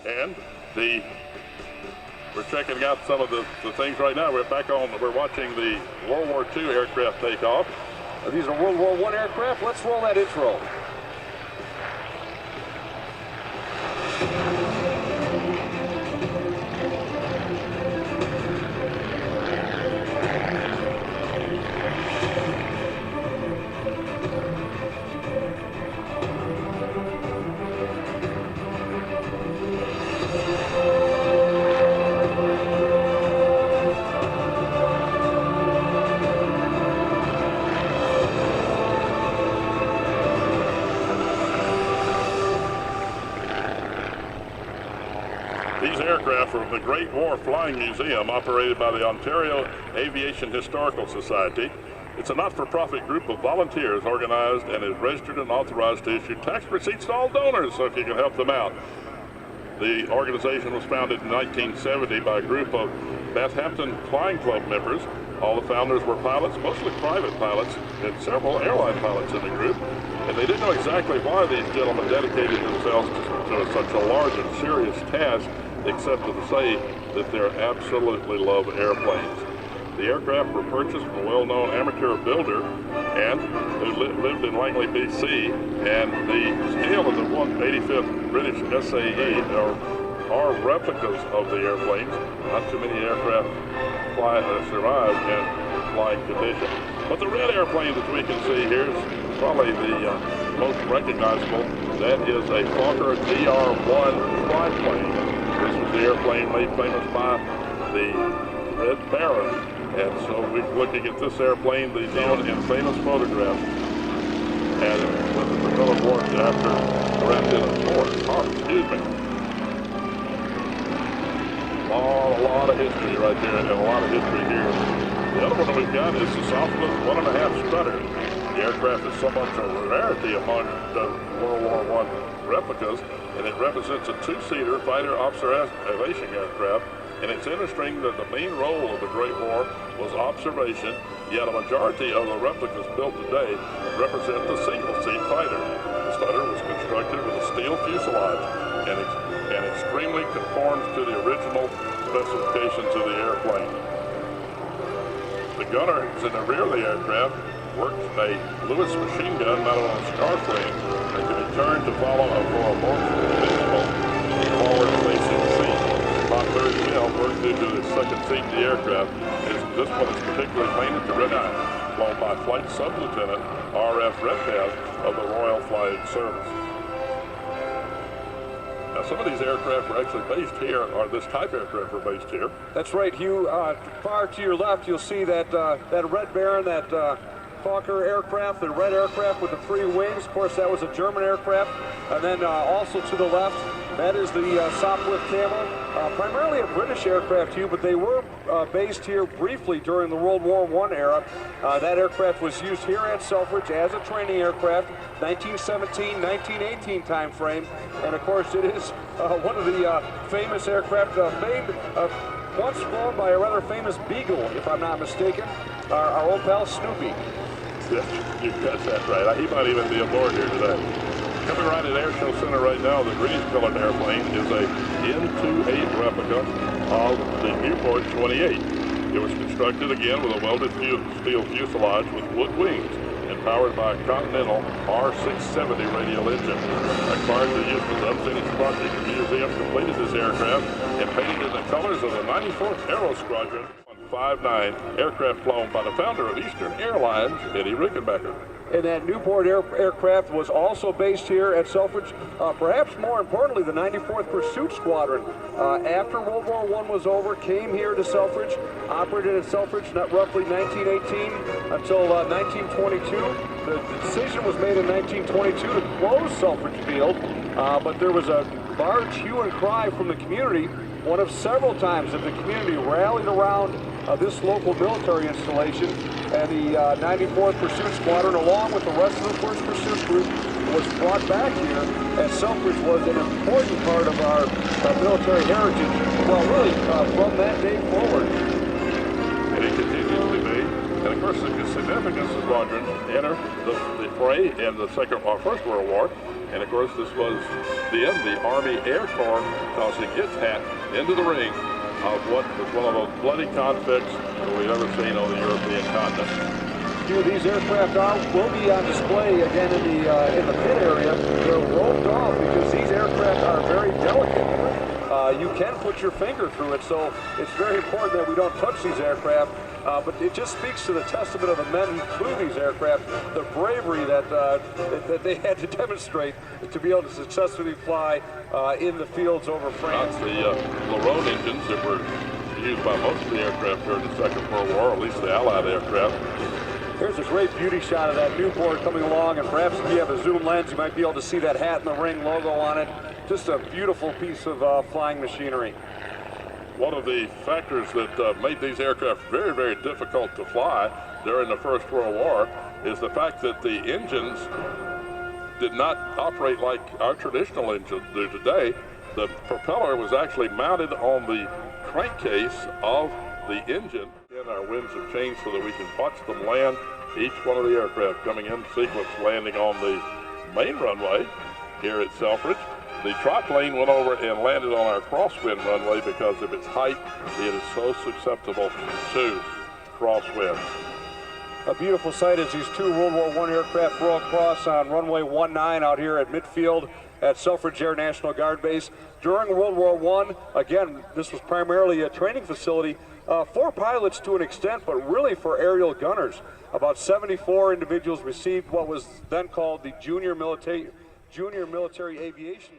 And we're checking out some of the things right now. We're watching the World War II aircraft take off. These are World War I aircraft. Let's roll that intro. These aircraft are from the Great War Flying Museum, operated by the Ontario Aviation Historical Society. It's a not-for-profit group of volunteers organized and is registered and authorized to issue tax receipts to all donors, so if you can help them out. The organization was founded in 1970 by a group of Bathampton Flying Club members. All the founders were pilots, mostly private pilots, and several airline pilots in the group. And they didn't know exactly why these gentlemen dedicated themselves to such a large and serious task, except to say that they absolutely love airplanes. The aircraft were purchased from a well-known amateur builder and who lived in Langley, BC, and the scale of the 185th British SAE are replicas of the airplanes. Not too many aircraft survive in flying condition. But the red airplane that we can see here is probably the most recognizable. That is a Fokker Dr.I biplane. This was the airplane made famous by the Red Baron. And so we're looking at this airplane, the deal in famous photographs. And with the propellant warped after around in a port. Excuse me. A lot of history right there, and a lot of history here. The other one that we've got is the Sopwith 1.5 Strutter. The aircraft is so much a rarity among the World War I replicas, and it represents a two-seater fighter observation aircraft. And it's interesting that the main role of the Great War was observation, yet a majority of the replicas built today represent the single-seat fighter. The Strutter was constructed with a steel fuselage and extremely conforms to the original specifications of the airplane. The gunners in the rear of the aircraft worked a Lewis machine gun mounted on a scar frame that could be turned to follow for a more conventional forward-facing seat. About 30 mil worked into the second seat of the aircraft. This one is particularly painted to red eye, flown by Flight Sub-Lieutenant R.F. Redpath of the Royal Flying Service. Now, some of these aircraft were actually based here, or this type aircraft were based here. That's right, Hugh. Far to your left, you'll see that that Red Baron, that Fokker aircraft, the red aircraft with the 3 wings. Of course, that was a German aircraft. And then also to the left, that is the Sopwith Camel, primarily a British aircraft, Hugh, but they were based here briefly during the World War I era. That aircraft was used here at Selfridge as a training aircraft, 1917, 1918 time frame. And of course, it is one of the famous aircraft once flown by a rather famous Beagle, if I'm not mistaken, our old pal Snoopy. Yes, you got that right. He might even be aboard here today. Coming right at Air Show Center right now, the greenish-colored airplane is a N-28 replica of the Nieuport 28. It was constructed again with a welded steel fuselage with wood wings and powered by a Continental R670 radial engine. Acquired the use of the unfinished project, the museum completed this aircraft and painted it in the colors of the 94th Aero Squadron. 159 aircraft flown by the founder of Eastern Airlines, Eddie Rickenbacker. And that Nieuport aircraft was also based here at Selfridge. Perhaps more importantly, the 94th Pursuit Squadron, after World War I was over, came here to Selfridge, operated at Selfridge roughly 1918 until 1922. The decision was made in 1922 to close Selfridge Field, but there was a large hue and cry from the community, one of several times that the community rallied around this local military installation, and the 94th Pursuit Squadron, along with the rest of the 1st Pursuit Group, was brought back here, as Selfridge was an important part of our military heritage, well, really, from that day forward. And it continues to be, and of course the significance of squadrons enter the fray in the First World War. And of course, this was then the Army Air Corps tossing its hat into the ring of what was one of those bloody conflicts that we've ever seen on the European continent. These aircraft will be on display again in the pit area. They're roped off because these aircraft are very delicate. You can put your finger through it, so it's very important that we don't touch these aircraft. But it just speaks to the testament of the men who flew these aircraft, the bravery that they had to demonstrate to be able to successfully fly in the fields over France. The Larone engines that were used by most of the aircraft during the Second World War, at least the Allied aircraft. Here's a great beauty shot of that Nieuport coming along, and perhaps if you have a zoom lens, you might be able to see that hat in the ring logo on it. Just a beautiful piece of flying machinery. One of the factors that made these aircraft very, very difficult to fly during the First World War is the fact that the engines did not operate like our traditional engines do today. The propeller was actually mounted on the crankcase of the engine. And our winds have changed so that we can watch them land. Each one of the aircraft coming in sequence landing on the main runway here at Selfridge. The triplane went over and landed on our crosswind runway because of its height. It is so susceptible to crosswinds. A beautiful sight as these two World War I aircraft roll across on runway 19 out here at midfield at Selfridge Air National Guard Base. During World War I, again, this was primarily a training facility for pilots to an extent, but really for aerial gunners. About 74 individuals received what was then called the Junior Military Aviation